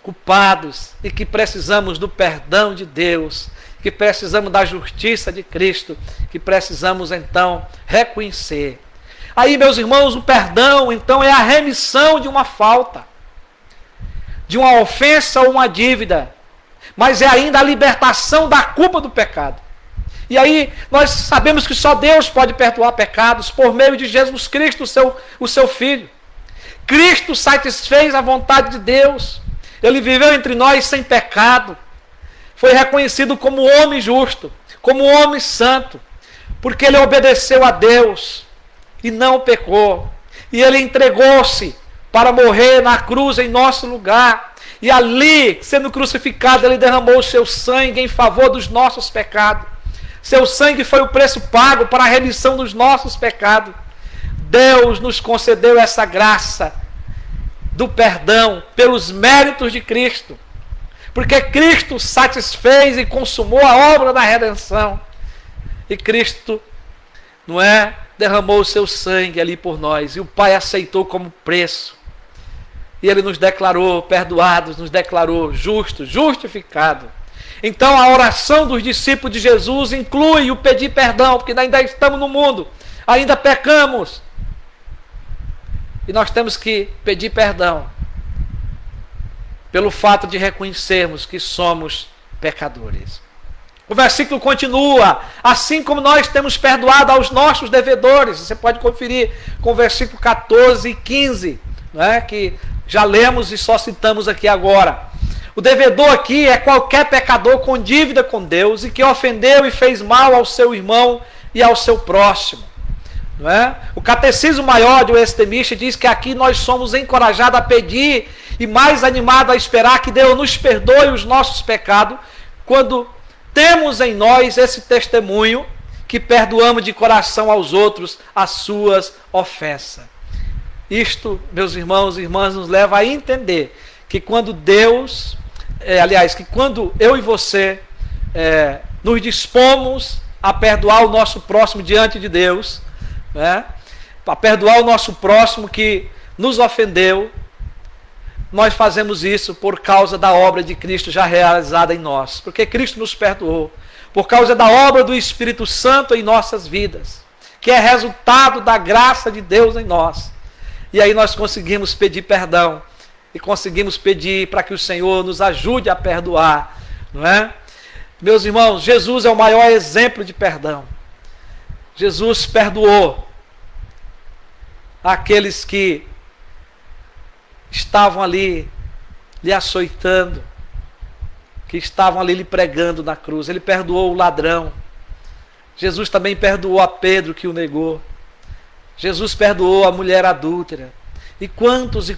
culpados, e que precisamos do perdão de Deus, que precisamos da justiça de Cristo, que precisamos então reconhecer. Aí, meus irmãos, o perdão então é a remissão de uma falta, de uma ofensa ou uma dívida, mas é ainda a libertação da culpa do pecado. E aí nós sabemos que só Deus pode perdoar pecados por meio de Jesus Cristo, o seu Filho. Cristo satisfez a vontade de Deus. Ele viveu entre nós sem pecado. Foi reconhecido como homem justo, como homem santo, porque ele obedeceu a Deus e não pecou. E ele entregou-se para morrer na cruz em nosso lugar. E ali, sendo crucificado, ele derramou o seu sangue em favor dos nossos pecados. Seu sangue foi o preço pago para a remissão dos nossos pecados. Deus nos concedeu essa graça do perdão pelos méritos de Cristo. Porque Cristo satisfez e consumou a obra da redenção. E Cristo, não é, derramou o seu sangue ali por nós. E o Pai aceitou como preço. E Ele nos declarou perdoados, nos declarou justos, justificados. Então a oração dos discípulos de Jesus inclui o pedir perdão, porque ainda estamos no mundo, ainda pecamos. E nós temos que pedir perdão pelo fato de reconhecermos que somos pecadores. O versículo continua: assim como nós temos perdoado aos nossos devedores. Você pode conferir com o versículo 14 e 15, né, que já lemos e só citamos aqui agora. O devedor aqui é qualquer pecador com dívida com Deus e que ofendeu e fez mal ao seu irmão e ao seu próximo. Não é? O Catecismo Maior de Westminster diz que aqui nós somos encorajados a pedir e mais animados a esperar que Deus nos perdoe os nossos pecados, quando temos em nós esse testemunho que perdoamos de coração aos outros as suas ofensas. Isto, meus irmãos e irmãs, nos leva a entender que quando Deus, que quando eu e você nos dispomos a perdoar o nosso próximo diante de Deus, né, a perdoar o nosso próximo que nos ofendeu, nós fazemos isso por causa da obra de Cristo já realizada em nós, porque Cristo nos perdoou, por causa da obra do Espírito Santo em nossas vidas, que é resultado da graça de Deus em nós. E aí nós conseguimos pedir perdão e conseguimos pedir para que o Senhor nos ajude a perdoar, não é? Meus irmãos, Jesus é o maior exemplo de perdão. Jesus perdoou àqueles que estavam ali lhe açoitando, que estavam ali lhe pregando na cruz. Ele perdoou o ladrão. Jesus também perdoou a Pedro que o negou. Jesus perdoou a mulher adúltera. E quantas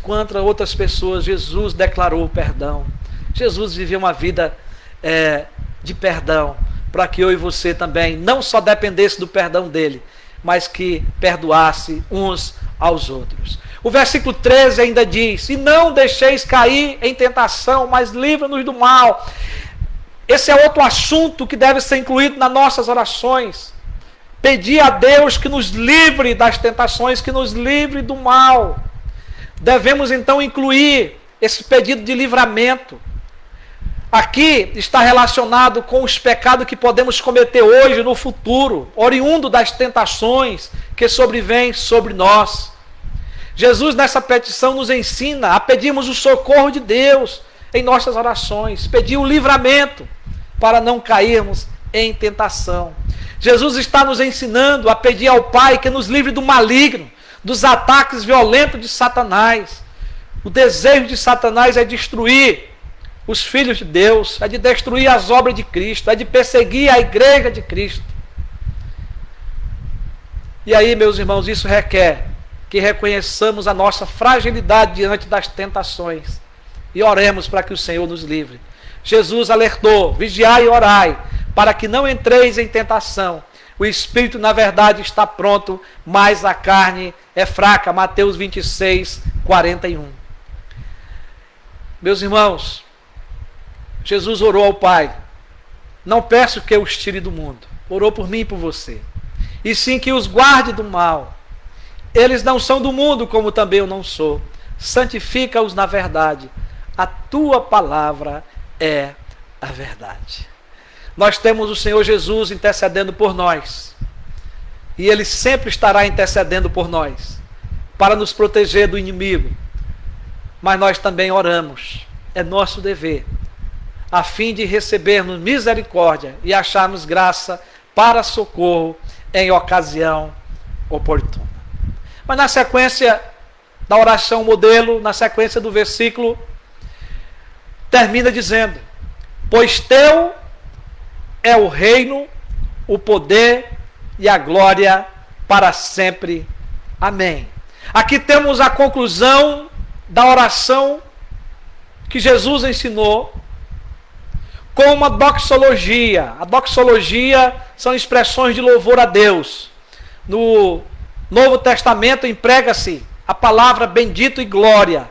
outras pessoas Jesus declarou perdão. Jesus viveu uma vida de perdão, para que eu e você também não só dependesse do perdão dele, mas que perdoasse uns aos outros. O versículo 13 ainda diz: e não deixeis cair em tentação, mas livra-nos do mal. Esse é outro assunto que deve ser incluído nas nossas orações. Pedir a Deus que nos livre das tentações, que nos livre do mal. Devemos então incluir esse pedido de livramento. Aqui está relacionado com os pecados que podemos cometer hoje, no futuro, oriundo das tentações que sobrevêm sobre nós. Jesus, nessa petição, nos ensina a pedirmos o socorro de Deus em nossas orações, pedir o livramento para não cairmos em tentação. Jesus está nos ensinando a pedir ao Pai que nos livre do maligno, dos ataques violentos de Satanás. O desejo de Satanás é destruir os filhos de Deus, é de destruir as obras de Cristo, é de perseguir a igreja de Cristo. E aí, meus irmãos, isso requer que reconheçamos a nossa fragilidade diante das tentações e oremos para que o Senhor nos livre. Jesus alertou: vigiai e orai, para que não entreis em tentação. O espírito, na verdade, está pronto, mas a carne é fraca. Mateus 26, 41. Meus irmãos, Jesus orou ao Pai: não peço que eu os tire do mundo, orou por mim e por você, e sim que os guarde do mal. Eles não são do mundo, como também eu não sou. Santifica-os na verdade. A tua palavra é a verdade. Nós temos o Senhor Jesus intercedendo por nós. E Ele sempre estará intercedendo por nós, para nos proteger do inimigo. Mas nós também oramos. É nosso dever, a fim de recebermos misericórdia e acharmos graça para socorro em ocasião oportuna. Mas na sequência da oração modelo, na sequência do versículo, termina dizendo: pois teu é o reino, o poder e a glória para sempre. Amém. Aqui temos a conclusão da oração que Jesus ensinou com uma doxologia. A doxologia são expressões de louvor a Deus. No Novo Testamento emprega-se a palavra bendito e glória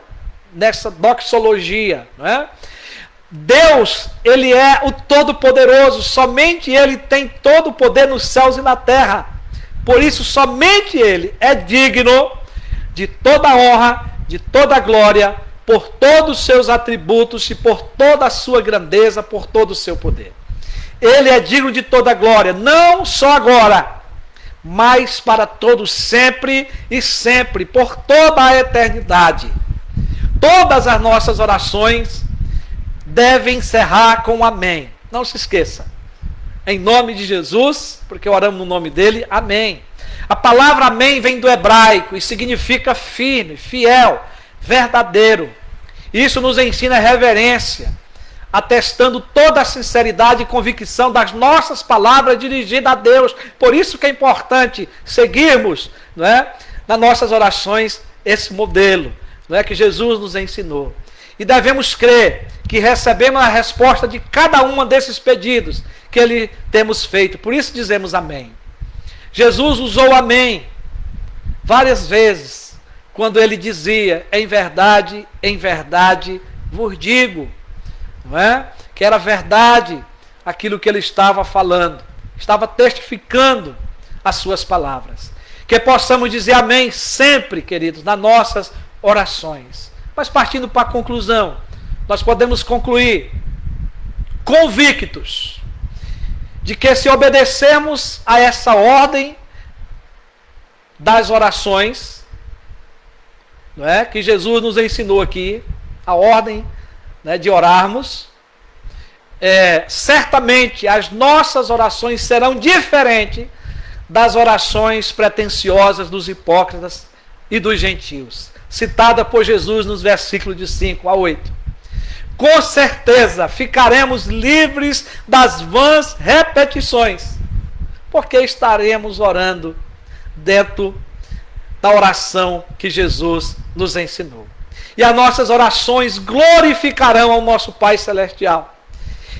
nessa doxologia, não é? Deus, Ele é o Todo-Poderoso, somente Ele tem todo o poder nos céus e na terra. Por isso, somente Ele é digno de toda a honra, de toda a glória, por todos os seus atributos e por toda a sua grandeza, por todo o seu poder. Ele é digno de toda a glória, não só agora, mas para todos sempre e sempre, por toda a eternidade. Todas as nossas orações devem encerrar com amém. Não se esqueça. Em nome de Jesus, porque oramos no nome dele, amém. A palavra amém vem do hebraico e significa firme, fiel, verdadeiro. Isso nos ensina reverência, atestando toda a sinceridade e convicção das nossas palavras dirigidas a Deus. Por isso que é importante seguirmos, não é, nas nossas orações esse modelo, não é, que Jesus nos ensinou. E devemos crer que recebemos a resposta de cada um desses pedidos que Ele temos feito. Por isso dizemos amém. Jesus usou amém várias vezes, quando Ele dizia: em verdade vos digo. Não é? Que era verdade aquilo que Ele estava falando, estava testificando as suas palavras. Que possamos dizer amém sempre, queridos, nas nossas orações. Mas partindo para a conclusão, nós podemos concluir convictos de que, se obedecermos a essa ordem das orações, não é, que Jesus nos ensinou aqui, a ordem, né, de orarmos, certamente as nossas orações serão diferentes das orações pretensiosas dos hipócritas e dos gentios, citada por Jesus nos versículos de 5 a 8. Com certeza ficaremos livres das vãs repetições, porque estaremos orando dentro da oração que Jesus nos ensinou. E as nossas orações glorificarão ao nosso Pai Celestial.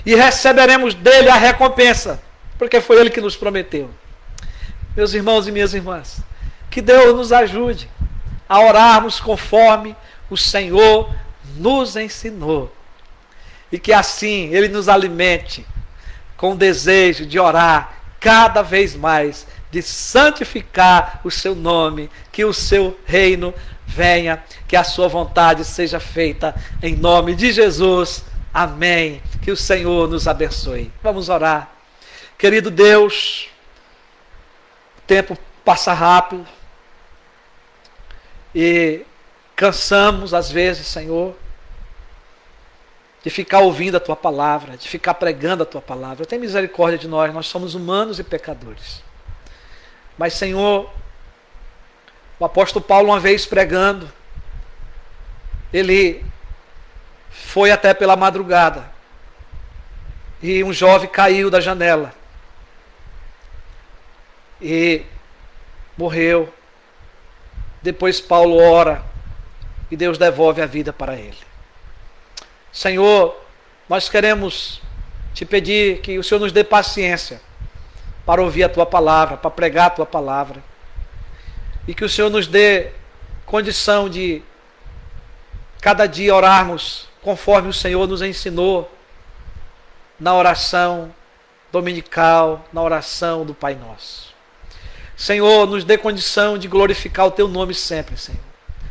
E receberemos dele a recompensa, porque foi ele que nos prometeu. Meus irmãos e minhas irmãs, que Deus nos ajude a orarmos conforme o Senhor nos ensinou. E que assim ele nos alimente com o desejo de orar cada vez mais, de santificar o seu nome, que o seu reino venha, que a sua vontade seja feita em nome de Jesus. Amém. Que o Senhor nos abençoe. Vamos orar. Querido Deus, o tempo passa rápido e cansamos às vezes, Senhor, de ficar ouvindo a Tua palavra, de ficar pregando a Tua palavra. Tem misericórdia de nós, nós somos humanos e pecadores. Mas, Senhor, o apóstolo Paulo, uma vez pregando, ele foi até pela madrugada e um jovem caiu da janela e morreu. Depois Paulo ora e Deus devolve a vida para ele. Senhor, nós queremos te pedir que o Senhor nos dê paciência para ouvir a Tua palavra, para pregar a Tua palavra. E que o Senhor nos dê condição de cada dia orarmos conforme o Senhor nos ensinou na oração dominical, na oração do Pai Nosso. Senhor, nos dê condição de glorificar o Teu nome sempre, Senhor.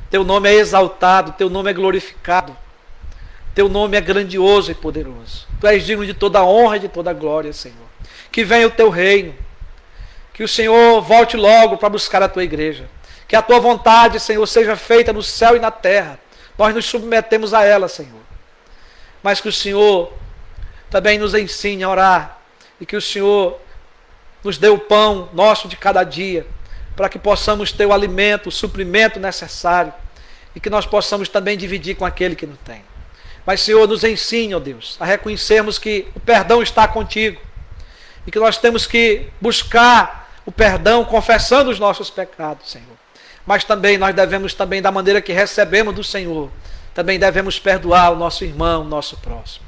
Teu nome é exaltado, Teu nome é glorificado. Teu nome é grandioso e poderoso. Tu és digno de toda a honra e de toda a glória, Senhor. Que venha o Teu reino. Que o Senhor volte logo para buscar a Tua igreja. Que a Tua vontade, Senhor, seja feita no céu e na terra. Nós nos submetemos a ela, Senhor. Mas que o Senhor também nos ensine a orar. E que o Senhor nos dê o pão nosso de cada dia. Para que possamos ter o alimento, o suprimento necessário. E que nós possamos também dividir com aquele que não tem. Mas, Senhor, nos ensine, ó Deus, a reconhecermos que o perdão está contigo. E que nós temos que buscar o perdão confessando os nossos pecados, Senhor. Mas também nós devemos, também da maneira que recebemos do Senhor, também devemos perdoar o nosso irmão, o nosso próximo.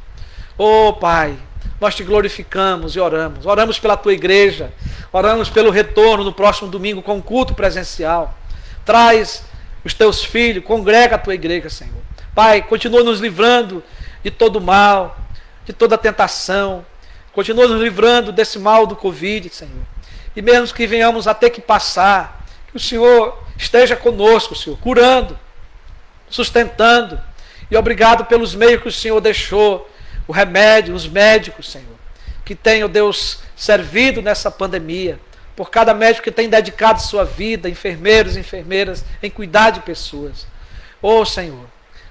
Oh, Pai, nós te glorificamos e oramos. Oramos pela Tua igreja. Oramos pelo retorno no próximo domingo com culto presencial. Traz os Teus filhos, congrega a Tua igreja, Senhor. Pai, continua nos livrando de todo mal, de toda tentação. Continua nos livrando desse mal do Covid, Senhor. E mesmo que venhamos a ter que passar, que o Senhor esteja conosco, Senhor, curando, sustentando. E obrigado pelos meios que o Senhor deixou, o remédio, os médicos, Senhor, que tenham, Deus, servido nessa pandemia. Por cada médico que tem dedicado sua vida, enfermeiros, enfermeiras, em cuidar de pessoas. Oh, Senhor,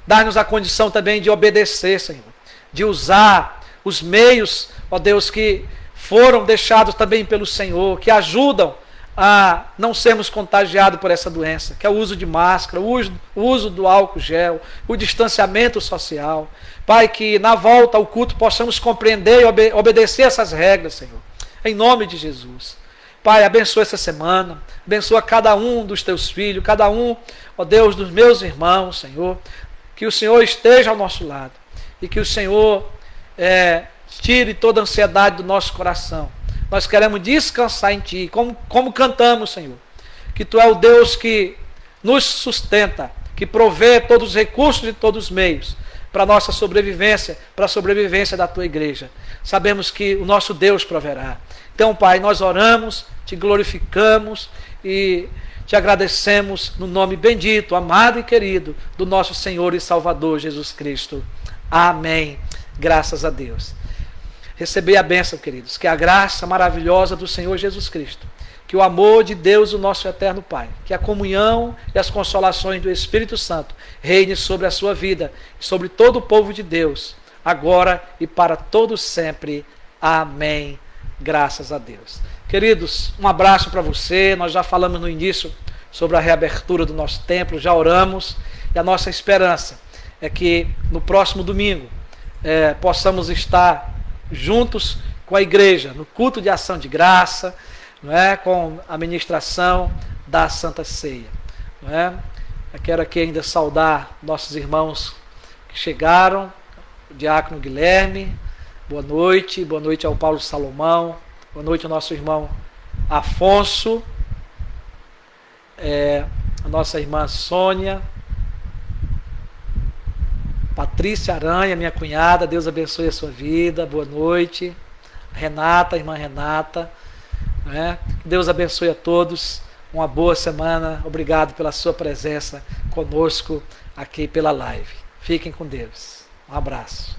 dá-nos a condição também de obedecer, Senhor, de usar os meios, ó Deus, que foram deixados também pelo Senhor, que ajudam a não sermos contagiados por essa doença, que é o uso de máscara, o uso do álcool gel, o distanciamento social. Pai, que na volta ao culto possamos compreender e obedecer essas regras, Senhor, em nome de Jesus. Pai, abençoa essa semana, abençoa cada um dos Teus filhos, cada um, ó Deus, dos meus irmãos, Senhor. Que o Senhor esteja ao nosso lado e que o Senhor tire toda a ansiedade do nosso coração. Nós queremos descansar em Ti, como cantamos, Senhor. Que Tu é o Deus que nos sustenta, que provê todos os recursos e todos os meios para a nossa sobrevivência, para a sobrevivência da Tua igreja. Sabemos que o nosso Deus proverá. Então, Pai, nós oramos, Te glorificamos e Te agradecemos no nome bendito, amado e querido do nosso Senhor e Salvador Jesus Cristo. Amém. Graças a Deus. Receber a bênção, queridos, que a graça maravilhosa do Senhor Jesus Cristo, que o amor de Deus, o nosso eterno Pai, que a comunhão e as consolações do Espírito Santo reine sobre a sua vida e sobre todo o povo de Deus, agora e para todos sempre. Amém. Graças a Deus. Queridos, um abraço para você. Nós já falamos no início sobre a reabertura do nosso templo, já oramos, e a nossa esperança é que no próximo domingo possamos estar juntos com a igreja, no culto de ação de graça, não é? Com a ministração da Santa Ceia. Não é? Eu quero aqui ainda saudar nossos irmãos que chegaram, o diácono Guilherme, boa noite ao Paulo Salomão, boa noite ao nosso irmão Afonso, a nossa irmã Sônia, Patrícia Aranha, minha cunhada, Deus abençoe a sua vida, boa noite. Renata, irmã Renata, né? Deus abençoe a todos, uma boa semana, obrigado pela sua presença conosco aqui pela live. Fiquem com Deus, um abraço.